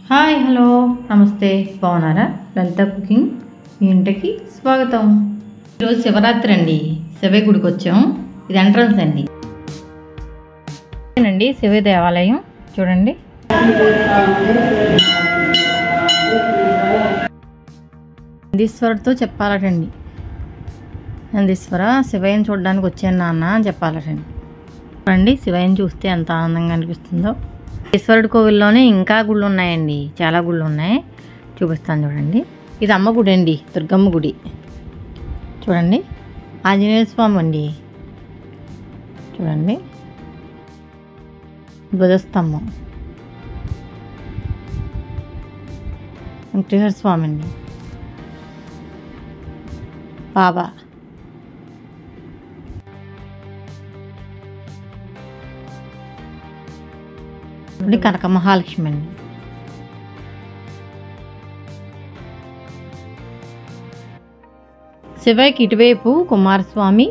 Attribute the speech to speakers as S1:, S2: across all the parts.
S1: Hi hello నమస్తే బాగున్నారా? లలిత cooking మీ ఇంటికి స్వాగతం. ఈరోజు శివరాత్రి అండి. శివయ్య గుడికి వచ్చాం. ఇది ఎంట్రన్స్ అండి. ఇదేనండి శివయ్య దేవాలయం. చూడండి. నందీశ్వరుడితో చెప్పాలటండి. నందీశ్వర, శివయ్యని చూడడానికి వచ్చాను నాన్న అని చెప్పాలటండి. చూడండి శివయ్యని చూస్తే ఎంత ఆనందంగా అనిపిస్తుందో. ఈశ్వరుడి కోవిల్లోనే ఇంకా గుళ్ళు ఉన్నాయండి, చాలా గుళ్ళు ఉన్నాయి. చూపిస్తాను చూడండి. ఇది అమ్మ గుడి అండి, దుర్గమ్మ గుడి. చూడండి. ఆంజనేయ స్వామి అండి. చూడండి. ధ్వజస్తంభం. వెంకటేశ్వర స్వామి అండి. బాబా. కనక మహాలక్ష్మి అండి. శివయ్యకి ఇటువైపు కుమారస్వామి,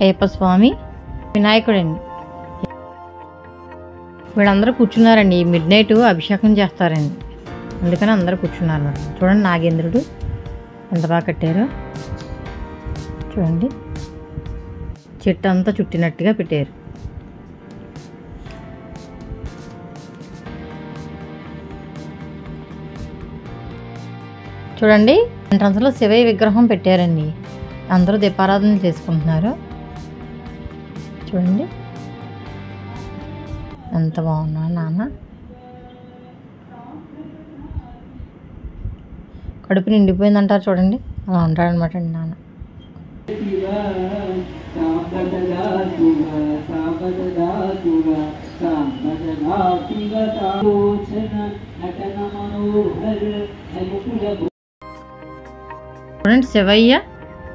S1: అయ్యప్ప స్వామి, వినాయకుడు అండి. వీళ్ళందరూ కూర్చున్నారండి. మిడ్ నైట్ అభిషేకం చేస్తారండి, అందుకని అందరూ కూర్చున్నారు అన్నమాట. చూడండి నాగేంద్రుడు ఎంత బాగా కట్టారో. చూడండి చెట్టు అంతా చుట్టినట్టుగా పెట్టారు. చూడండి ఎంట్రన్స్లో శివయ్య విగ్రహం పెట్టారండి. అందరూ దీపారాధన చేసుకుంటున్నారు. చూడండి ఎంత బాగున్నాడు నాన్న. కడుపు నిండిపోయిందంటారు చూడండి, అలా ఉంటాడనమాట అండి నాన్న. చూడండి శివయ్య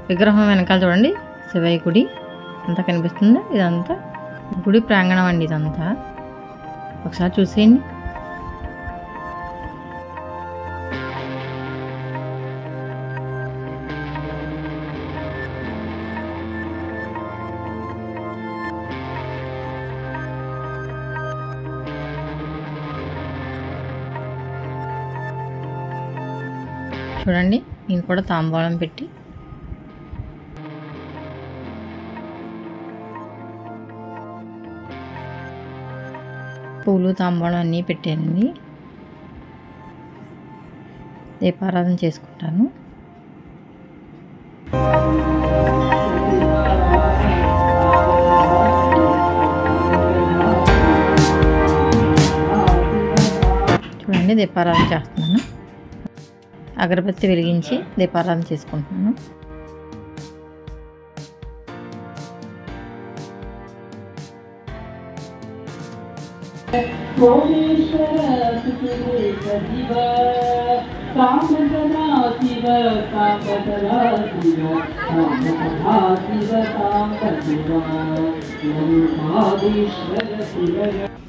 S1: విగ్రహం వెనకాల చూడండి శివయ్య గుడి అంతా కనిపిస్తుంది. ఇదంతా గుడి ప్రాంగణం అండి. ఇదంతా ఒకసారి చూసేయండి. చూడండి నేను కూడా తాంబూలం పెట్టి పూలు తాంబూలం అన్నీ పెట్టానండి. దీపారాధన చేసుకుంటాను. చూడండి దీపారాధన చేస్తున్నాను. అగరబత్తి వెలిగించి దీపారాధన చేసుకుంటున్నాను.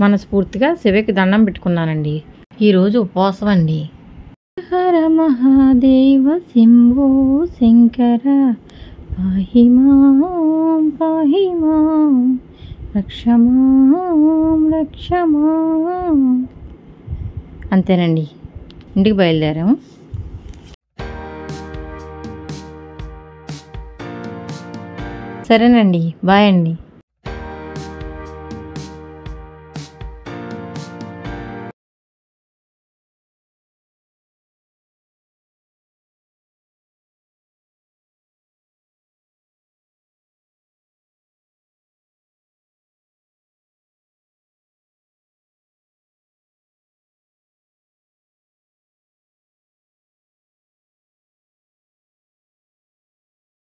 S1: మనస్ఫూర్తిగా శివకి దండం పెట్టుకున్నానండి. ఈరోజు ఉపవాసం అండి. హర మహాదేవ శంభో శంకర పాహి మాం పాహి మాం రక్షమాం రక్షమాం. అంతేనండి, ఇంటికి బయలుదేరాము. సరేనండి, బాయ్ అండి.